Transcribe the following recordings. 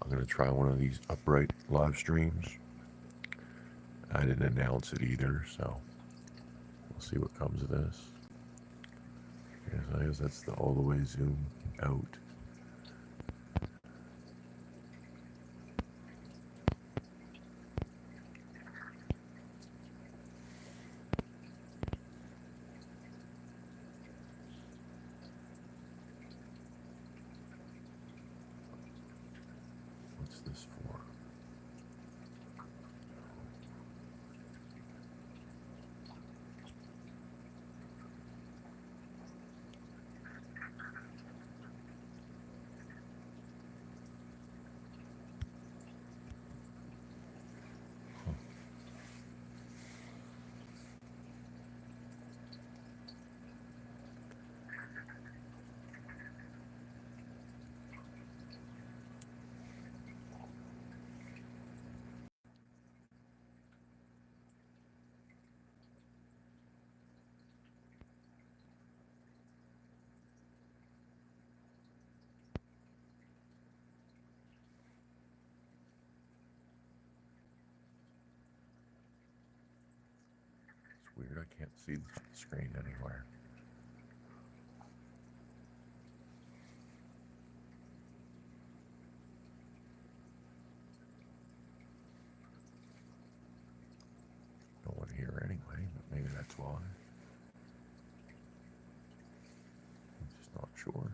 I'm going to try one of these upright live streams. I didn't announce it either, so we'll see what comes of this. Yes, I guess that's the all the way zoom out. What's this for? It's weird, I can't see the screen anywhere. No one here anyway, but maybe that's why. I'm just not sure.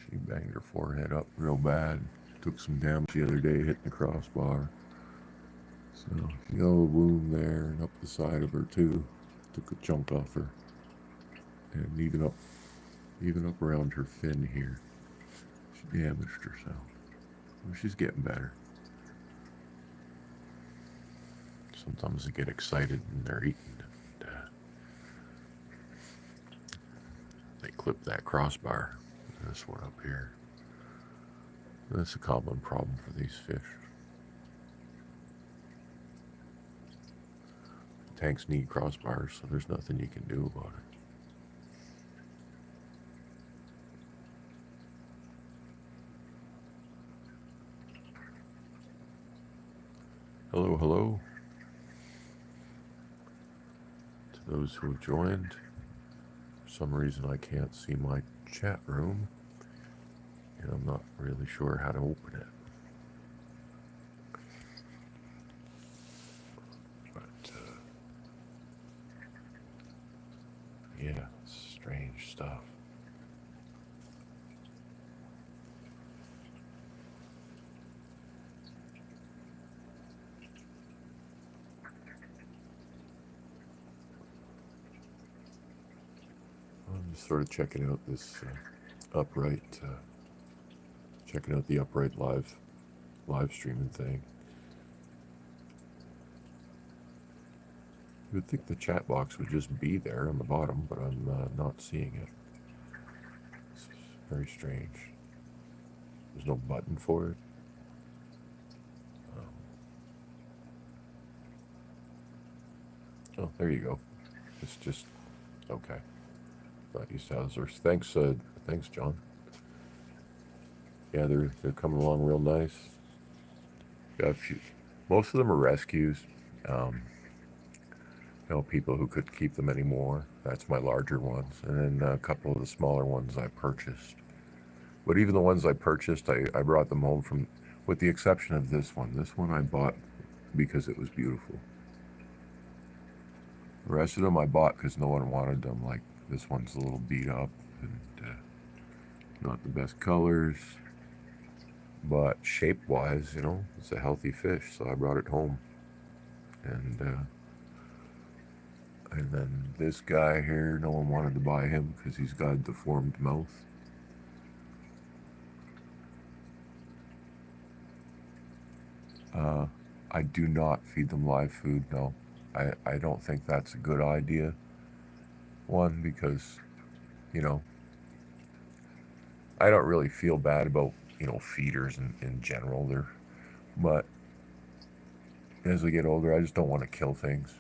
She banged her forehead up real bad. Took some damage the other day hitting the crossbar. So she got a wound there and up the side of her too. Took a chunk off her. And even up around her fin here. She damaged herself. Well, she's getting better. Sometimes they get excited and they're eating. And, they clip that crossbar. This one up here. That's a common problem for these fish. Tanks need crossbars, so there's nothing you can do about it. Hello, hello. To those who have joined. For some reason I can't see my chat room, and I'm not really sure how to open it. But, yeah, strange stuff. I'm just sort of checking out this upright, checking out the upright live streaming thing. You would think the chat box would just be there on the bottom, but I'm not seeing it. It's very strange. There's no button for it. Oh, there you go. It's just okay. Not used to houses. Thanks, John. Yeah, they're coming along real nice. Got a few. Most of them are rescues. Um, people who could keep them anymore. That's my larger ones, and then a couple of the smaller ones I purchased. But even the ones I purchased, I brought them home from, with the exception of this one. This one I bought because it was beautiful. The rest of them I bought because no one wanted them. Like this one's a little beat up and not the best colors, but shape-wise, it's a healthy fish. So I brought it home, and then this guy here, no one wanted to buy him because he's got a deformed mouth. I do not feed them live food, no. I don't think that's a good idea. One, because, you know, I don't really feel bad about feeders in general. But as I get older, I just don't want to kill things.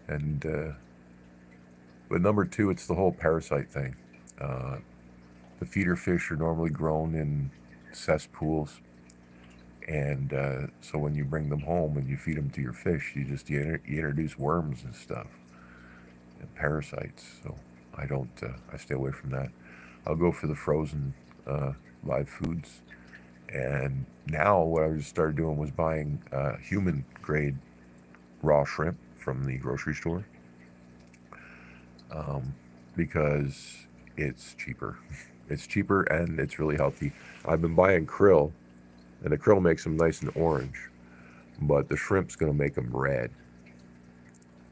And but number two, it's the whole parasite thing. Uh, the feeder fish are normally grown in cesspools, and so when you bring them home and you feed them to your fish, you introduce worms and stuff and parasites. So I don't. I stay away from that. I'll go for the frozen uh, live foods. And now what I just started doing was buying human grade raw shrimp from the grocery store, um, because it's cheaper. It's cheaper and it's really healthy. I've been buying krill, and the krill makes them nice and orange, but the shrimp's going to make them red.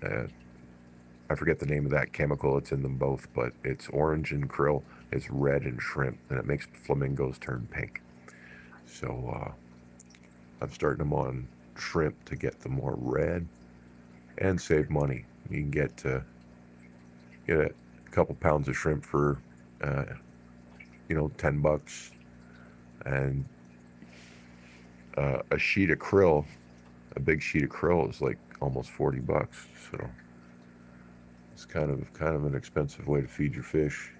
Uh, I forget the name of that chemical. It's in them both, but it's orange in krill. It's red in shrimp, and it makes flamingos turn pink. So I'm starting them on shrimp to get them more red and save money. You can get a couple pounds of shrimp for uh, $10, and a sheet of krill, a big sheet of krill is like almost $40. So it's kind of an expensive way to feed your fish,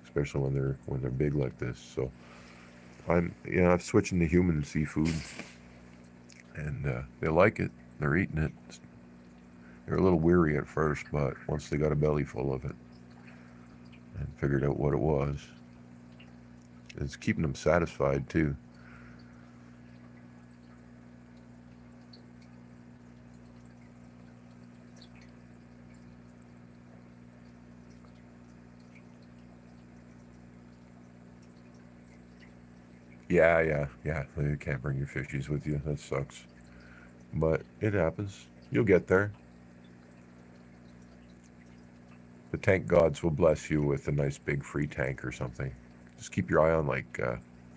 especially when they're big like this. So I'm switching to human seafood, and they like it. They're eating it. They're a little weary at first, but once they got a belly full of it and figured out what it was, it's keeping them satisfied too. Yeah, yeah, yeah. You can't bring your fishies with you. That sucks. But it happens. You'll get there. The tank gods will bless you with a nice big free tank or something. Just keep your eye on like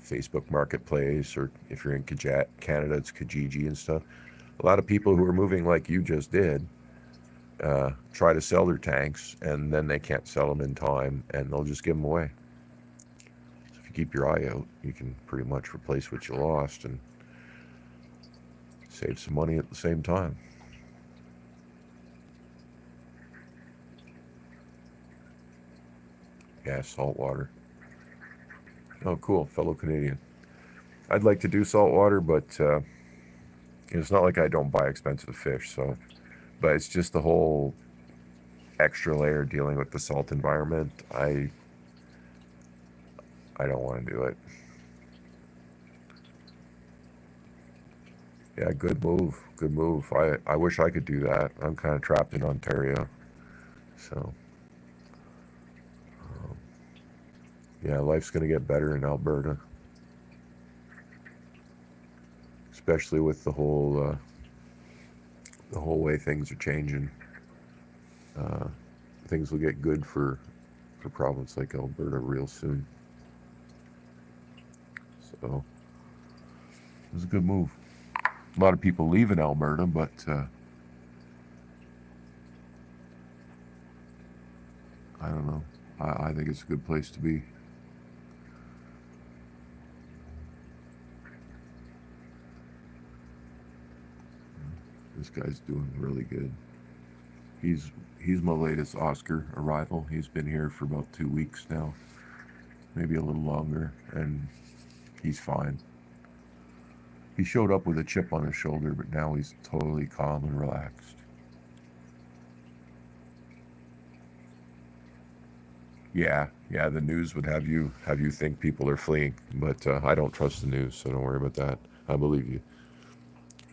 Facebook Marketplace, or if you're in Canada, it's Kijiji and stuff. A lot of people who are moving like you just did try to sell their tanks, and then they can't sell them in time, and they'll just give them away. So if you keep your eye out, you can pretty much replace what you lost and save some money at the same time. Yeah, saltwater. Oh, cool, fellow Canadian. I'd like to do saltwater, but it's not like I don't buy expensive fish. So, but it's just the whole extra layer dealing with the salt environment. I don't want to do it. Yeah, good move. Good move. I wish I could do that. I'm kind of trapped in Ontario. So, um, yeah, life's going to get better in Alberta, especially with the whole way things are changing. Uh, things will get good for province like Alberta real soon. So, it was a good move. A lot of people leaving Alberta, but I don't know. I think it's a good place to be. This guy's doing really good. He's he's my latest Oscar arrival. He's been here for about 2 weeks now, maybe a little longer, and he's fine. He showed up with a chip on his shoulder, but now he's totally calm and relaxed. Yeah, yeah. The news would have you think people are fleeing, but I don't trust the news, so don't worry about that. I believe you.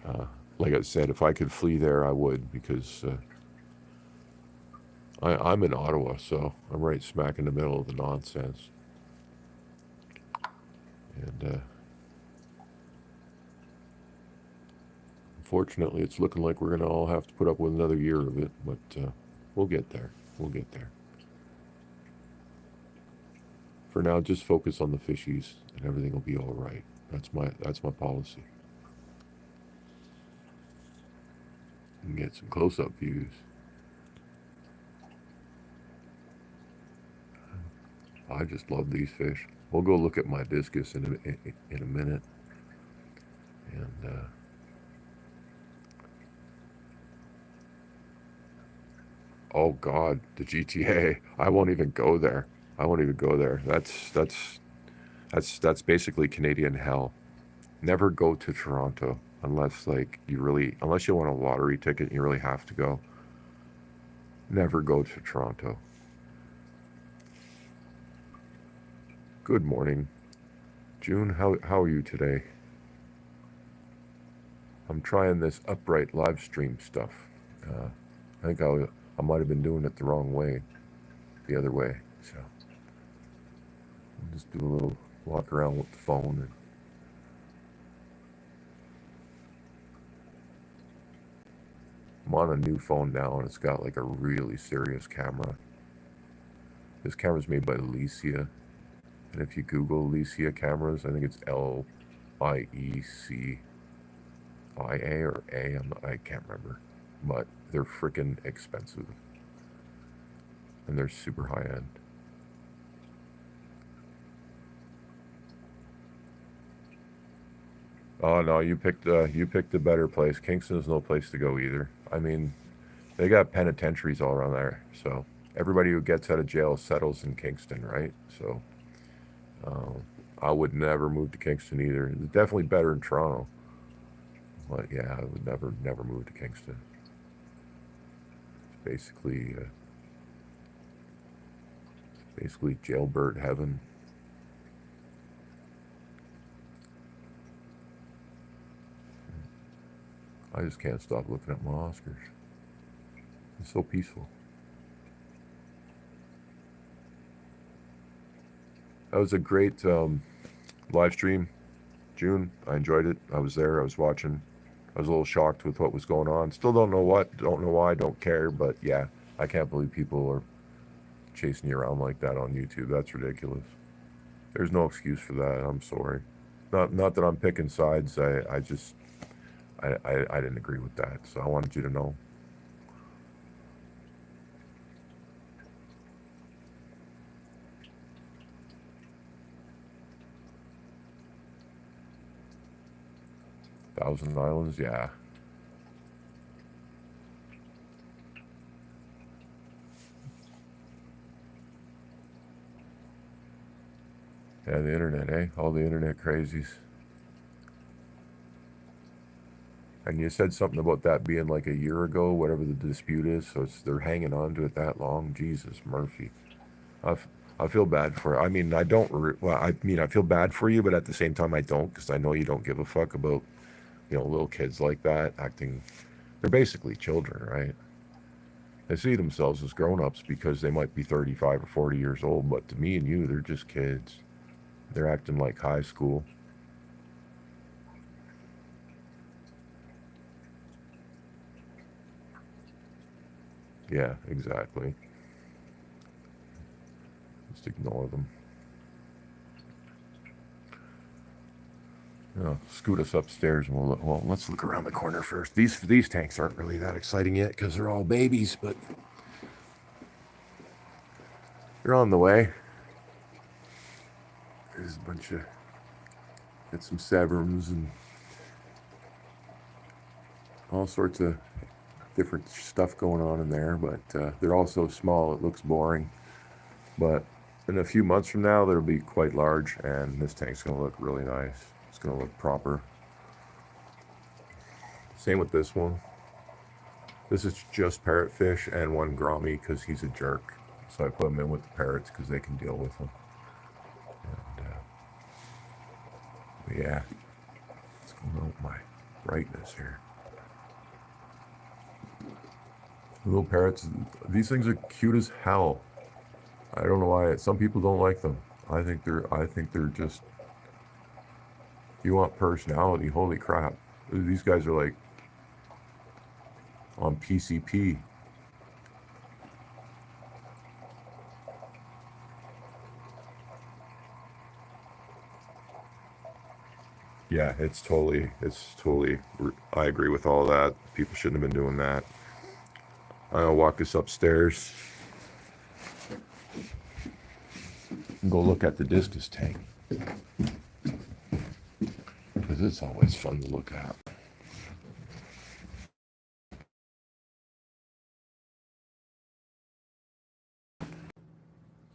Uh, like I said, if I could flee there, I would, because I'm in Ottawa, so I'm right smack in the middle of the nonsense. And unfortunately, it's looking like we're going to all have to put up with another year of it, but we'll get there. We'll get there. For now, just focus on the fishies, and everything will be all right. That's my policy. And get some close-up views. I just love these fish. we'll go look at my discus in a minute. And oh God, the GTA! I won't even go there. I won't even go there. That's basically Canadian hell. Never go to Toronto unless unless you want a lottery ticket and you really have to go. Never go to Toronto. Good morning, June. How are you today? I'm trying this upright live stream stuff. I think I might have been doing it the wrong way, the other way. So I'll just do a little walk around with the phone. And I'm on a new phone now, and it's got like a really serious camera. This camera's made by Licia, and if you Google Licia cameras, I think it's Liecia or A. I can't remember, but they're freaking expensive, and they're super high end. Oh no, you picked a better place. Kingston's no place to go either. I mean, they got penitentiaries all around there, so everybody who gets out of jail settles in Kingston, right? So I would never move to Kingston either. It's definitely better in Toronto, but yeah, I would never move to Kingston. It's basically jailbird heaven. I just can't stop looking at my Oscars. It's so peaceful. That was a great live stream, June. I enjoyed it. I was there. I was watching. I was a little shocked with what was going on. Still don't know what. Don't know why. Don't care. But yeah, I can't believe people are chasing you around like that on YouTube. That's ridiculous. There's no excuse for that. I'm sorry. Not that I'm picking sides. I just I didn't agree with that. So I wanted you to know. Thousand Islands, yeah. Yeah, the internet, eh? All the internet crazies. And you said something about that being like a year ago, whatever the dispute is. So they're hanging on to it that long. Jesus, Murphy. I feel bad for. I mean, I don't. Well, I mean, I feel bad for you, but at the same time, I don't, because I know you don't give a fuck about little kids like that acting. They're basically children, right? They see themselves as grown-ups because they might be 35 or 40 years old, but to me and you, they're just kids. They're acting like high school. Yeah, exactly. Just ignore them. Scoot us upstairs and let's look around the corner first. These tanks aren't really that exciting yet because they're all babies, but they're on the way. There's a bunch of got some Severums and all sorts of different stuff going on in there, but they're all so small it looks boring. But in a few months from now, they'll be quite large, and this tank's going to look really nice. It's going to look proper. Same with this one. This is just parrotfish and one Grommy because he's a jerk. So I put him in with the parrots because they can deal with him. And yeah, what's going on with my brightness here? Little parrots. These things are cute as hell. I don't know why some people don't like them. I think they're just. If you want personality, holy crap! These guys are like on PCP. Yeah, it's totally. I agree with all that. People shouldn't have been doing that. I'll walk us upstairs. and go look at the discus tank, because it's always fun to look at.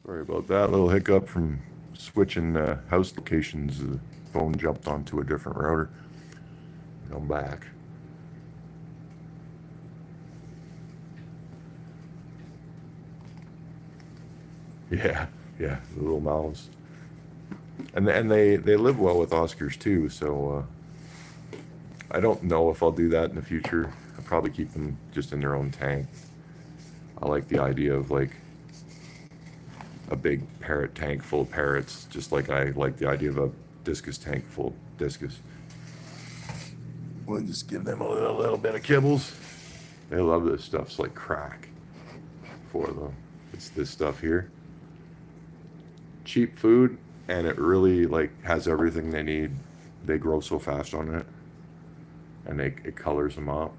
Sorry about that little hiccup from switching house locations. The phone jumped onto a different router. I'm back. Yeah, the little mouths. And they live well with Oscars too, so I don't know if I'll do that in the future. I'll probably keep them just in their own tank. I like the idea of like a big parrot tank full of parrots, just like I like the idea of a discus tank full of discus. We'll just give them a little bit of kibbles. They love this stuff. It's like crack for them. It's this stuff here. Cheap food, and it really like has everything they need. They grow so fast on it, and it colors them up.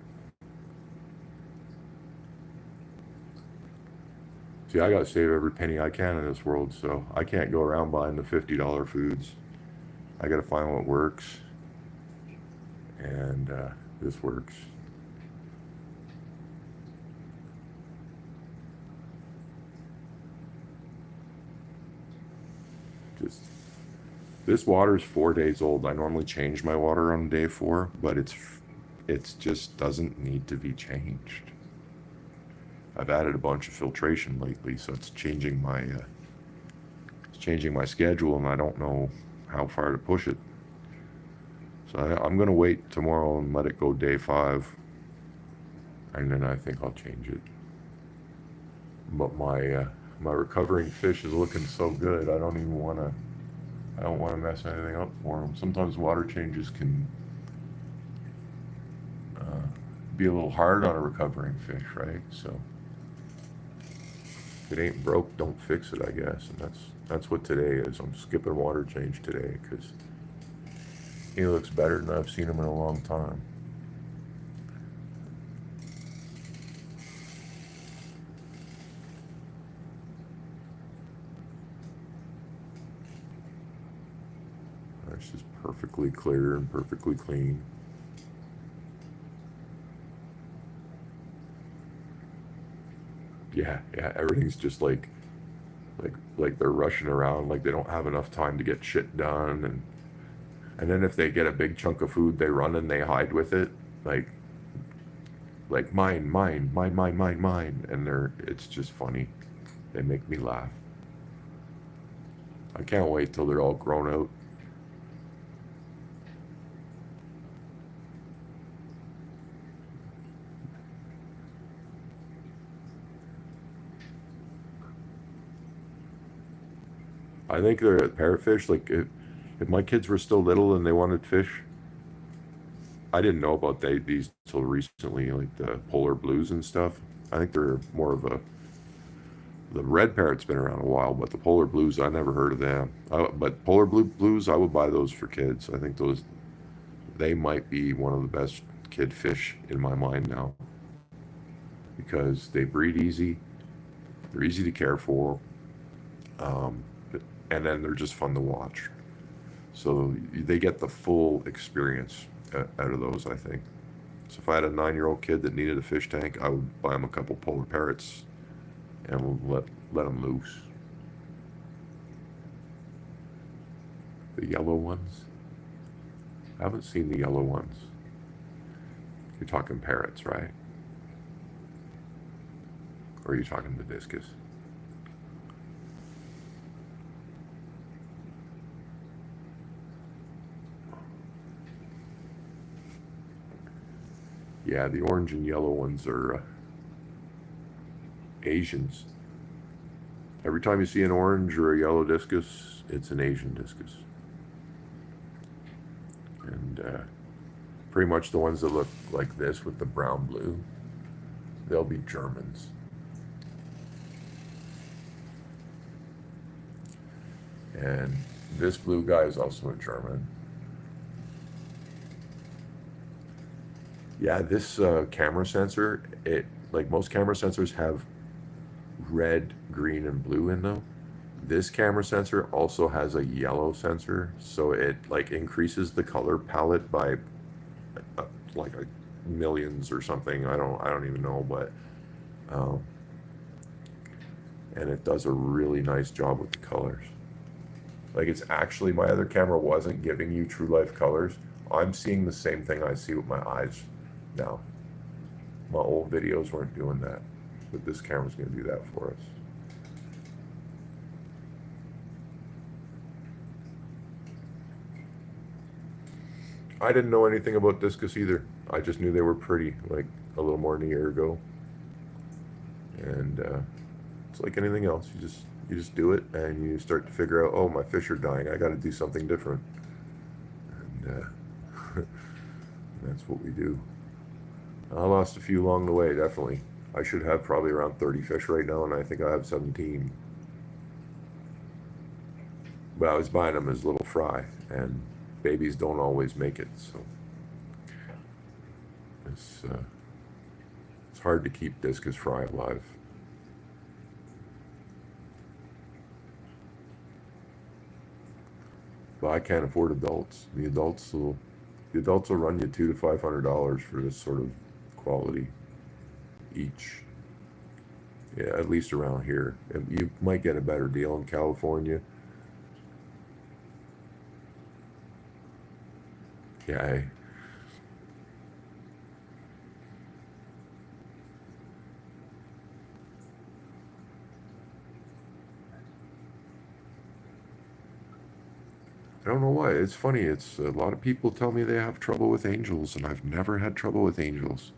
See, I gotta save every penny I can in this world, so I can't go around buying the $50 foods. I gotta find what works, and this works. Just this water is 4 days old. I normally change my water on day 4, but it's just doesn't need to be changed. I've added a bunch of filtration lately, so it's changing my schedule, and I don't know how far to push it. So I'm gonna wait tomorrow and let it go day 5, and then I think I'll change it. But my recovering fish is looking so good. I don't want to mess anything up for them. Sometimes water changes can be a little hard on a recovering fish, right? So if it ain't broke, don't fix it, I guess. And that's what today is. I'm skipping water change today because he looks better than I've seen him in a long time. It's just perfectly clear and perfectly clean. Yeah, everything's just like they're rushing around, like they don't have enough time to get shit done, and then if they get a big chunk of food, they run and they hide with it, like mine, and it's just funny. They make me laugh. I can't wait till they're all grown out. I think they're parrotfish. Like if my kids were still little and they wanted fish, I didn't know about these till recently, like the polar blues and stuff. I think they're more of a the red parrot's been around a while, but the polar blues I never heard of them. But polar blues, I would buy those for kids. I think they might be one of the best kid fish in my mind now because they breed easy. They're easy to care for. Um, and then they're just fun to watch. So they get the full experience out of those, I think. So if I had a 9-year-old kid that needed a fish tank, I would buy him a couple polar parrots and we'll let them loose. The yellow ones? I haven't seen the yellow ones. You're talking parrots, right? Or are you talking the discus? Yeah, the orange and yellow ones are Asians. Every time you see an orange or a yellow discus, it's an Asian discus. And pretty much the ones that look like this with the brown blue, they'll be Germans. And this blue guy is also a German. Yeah, this camera sensor, like most camera sensors have red, green, and blue in them. This camera sensor also has a yellow sensor, so it like increases the color palette by uh, like millions or something. I don't even know, but um, and it does a really nice job with the colors. Like it's actually, my other camera wasn't giving you true life colors. I'm seeing the same thing I see with my eyes now. My old videos weren't doing that, but this camera's going to do that for us. I didn't know anything about Discus either. I just knew they were pretty, like a little more than a year ago. And it's like anything else. You just do it, and you start to figure out, oh, my fish are dying. I got to do something different. And that's what we do. I lost a few along the way, definitely. I should have probably around 30 fish right now, and I think I have 17. But I was buying them as little fry, and babies don't always make it, so it's it's hard to keep discus fry alive. But I can't afford adults. The adults will run you $200 to $500 for this sort of quality each. Yeah, at least around here. And you might get a better deal in California. Yeah, I don't know why. It's funny. It's a lot of people tell me they have trouble with angels, and I've never had trouble with angels.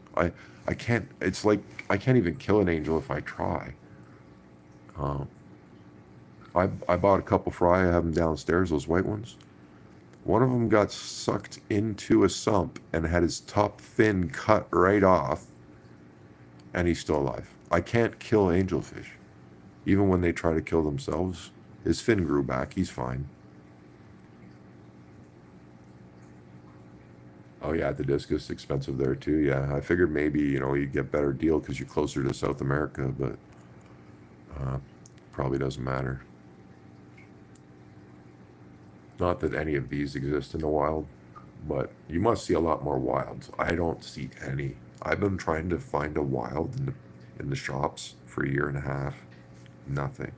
I can't. It's like I can't even kill an angel if I try. Um, I bought a couple fry. I have them downstairs. Those white ones. One of them got sucked into a sump and had his top fin cut right off, and he's still alive. I can't kill angelfish, even when they try to kill themselves. His fin grew back. He's fine. Oh yeah, the discus expensive there too. Yeah, I figured maybe you get better deal because you're closer to South America, but uh, probably doesn't matter. Not that any of these exist in the wild, but you must see a lot more wilds. I don't see any. I've been trying to find a wild in the shops for a year and a half. Nothing.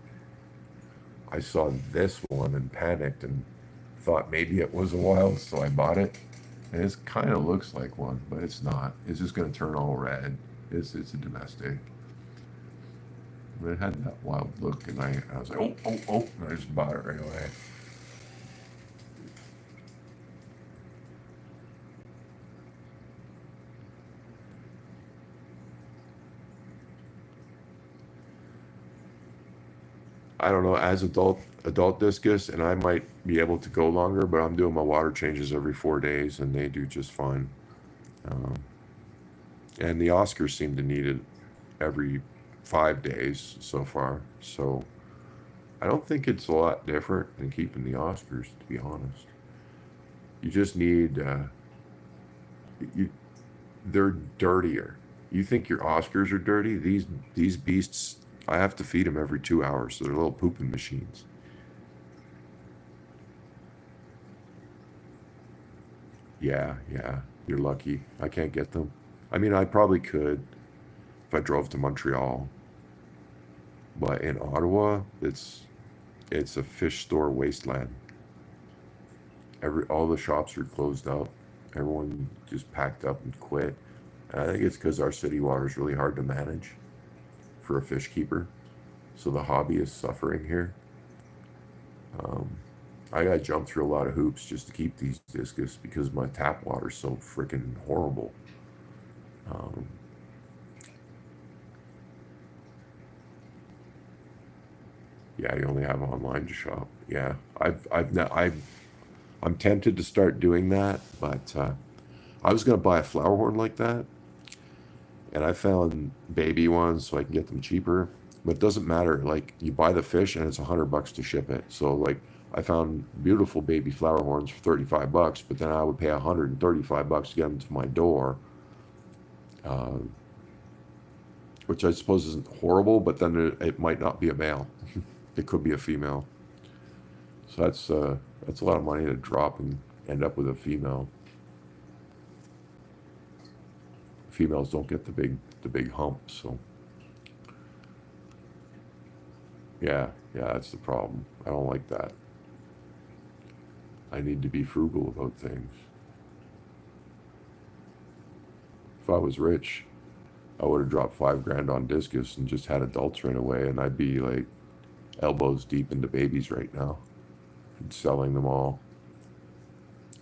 I saw this one and panicked and thought maybe it was a wild, so I bought it. And it kind of looks like one, but it's not. It's just going to turn all red. It's a domestic. But it had that wild look, and I was like, oh, oh, oh, and I just bought it right away. I don't know, as adult discus, and I might be able to go longer, but I'm doing my water changes every 4 days, and they do just fine. Um, and the Oscars seem to need it every 5 days so far. So I don't think it's a lot different than keeping the Oscars, to be honest. You just need you. They're dirtier. You think your Oscars are dirty? These beasts, I have to feed them every 2 hours, so they're little pooping machines. Yeah, yeah. You're lucky. I can't get them. I mean, I probably could if I drove to Montreal, but in Ottawa, it's a fish store wasteland. All the shops are closed up. Everyone just packed up and quit. And I think it's because our city water is really hard to manage for a fish keeper. So the hobby is suffering here. Um, I got to jump through a lot of hoops just to keep these discus because my tap water's so freaking horrible. Um, yeah, you only have online to shop. Yeah, I'm tempted to start doing that, but I was gonna buy a flower horn like that, and I found baby ones so I can get them cheaper. But it doesn't matter. Like you buy the fish and it's $100 to ship it. So like I found beautiful baby flower horns for 35 bucks, but then I would pay 135 bucks to get them to my door, uh, which I suppose isn't horrible, but then it might not be a male. It could be a female. So that's a lot of money to drop and end up with a female. Females don't get the big hump, so yeah, that's the problem. I don't like that. I need to be frugal about things. If I was rich, I would have dropped 5 grand on Discus and just had adults right away, and I'd be like elbows deep into babies right now, and selling them all.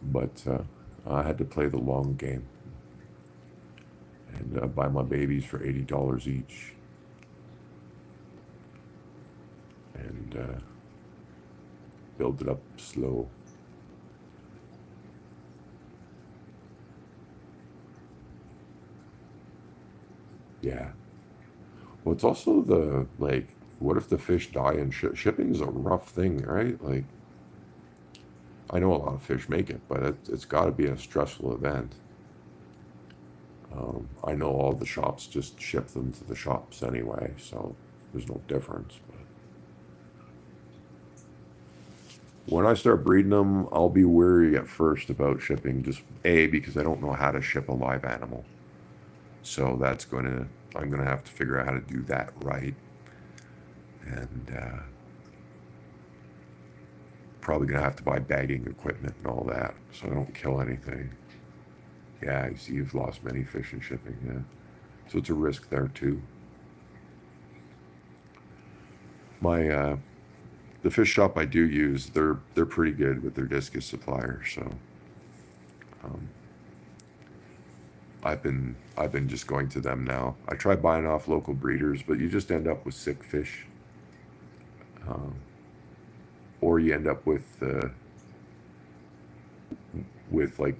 But I had to play the long game and buy my babies for $80 each, and build it up slow. Yeah. Well, it's also the like, what if the fish die and shipping is a rough thing, right? Like, I know a lot of fish make it, but it's got to be a stressful event. I know all the shops just ship them to the shops anyway, so there's no difference. But when I start breeding them, I'll be wary at first about shipping. Just A, because I don't know how to ship a live animal, so I'm gonna have to figure out how to do that right, and probably gonna have to buy bagging equipment and all that, so I don't kill anything. Yeah, I see you've lost many fish in shipping. Yeah, so it's a risk there too. My the fish shop I do use, they're pretty good with their discus supplier. So um, I've been just going to them now. I try buying off local breeders, but you just end up with sick fish, um, or you end up with like,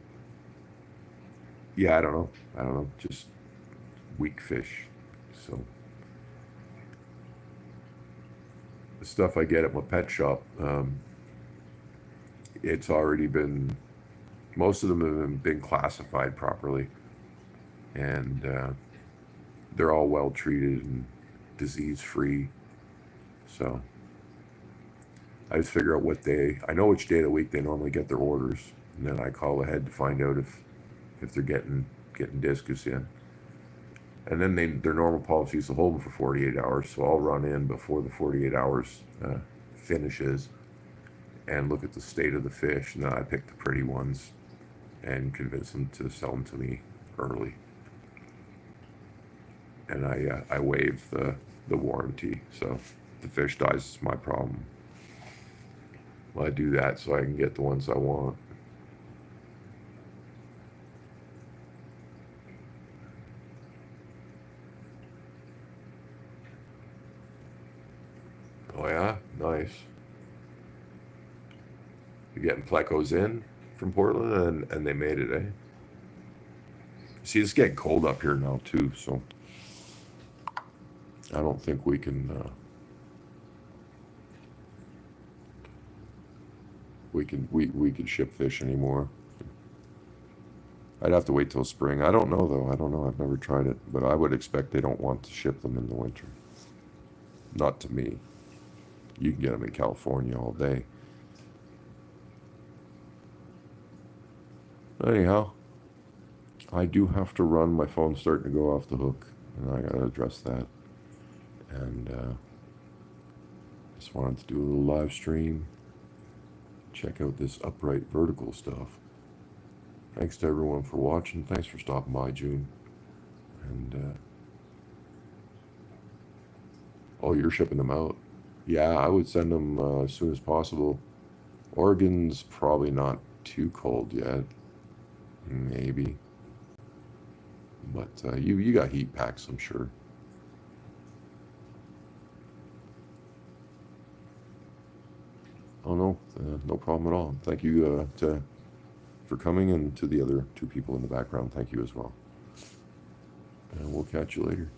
yeah, I don't know, just weak fish. So the stuff I get at my pet shop, it's already been, most of them have been classified properly, and they're all well treated and disease free. So I just figure out what day. I know which day of the week they normally get their orders, and then I call ahead to find out if they're getting discus in. And then their normal policy is to hold them for 48 hours. So I'll run in before the 48 hours finishes and look at the state of the fish, and then I pick the pretty ones and convince them to sell them to me early. And I waive the warranty. So if the fish dies, it's my problem. Well, I do that so I can get the ones I want. Oh yeah, nice. You're getting plecos in from Portland, and they made it, eh? See, it's getting cold up here now too, so I don't think we can ship fish anymore. I'd have to wait till spring. I don't know though. I don't know. I've never tried it, but I would expect they don't want to ship them in the winter. Not to me. You can get them in California all day. Anyhow, I do have to run. My phone's starting to go off the hook, and I gotta address that. And just wanted to do a little live stream. Check out this upright vertical stuff. Thanks to everyone for watching. Thanks for stopping by, June. And oh, you're shipping them out. Yeah, I would send them as soon as possible. Oregon's probably not too cold yet. Maybe. But you got heat packs, I'm sure. Oh no, no problem at all. Thank you for coming, and to the other two people in the background, thank you as well. And we'll catch you later.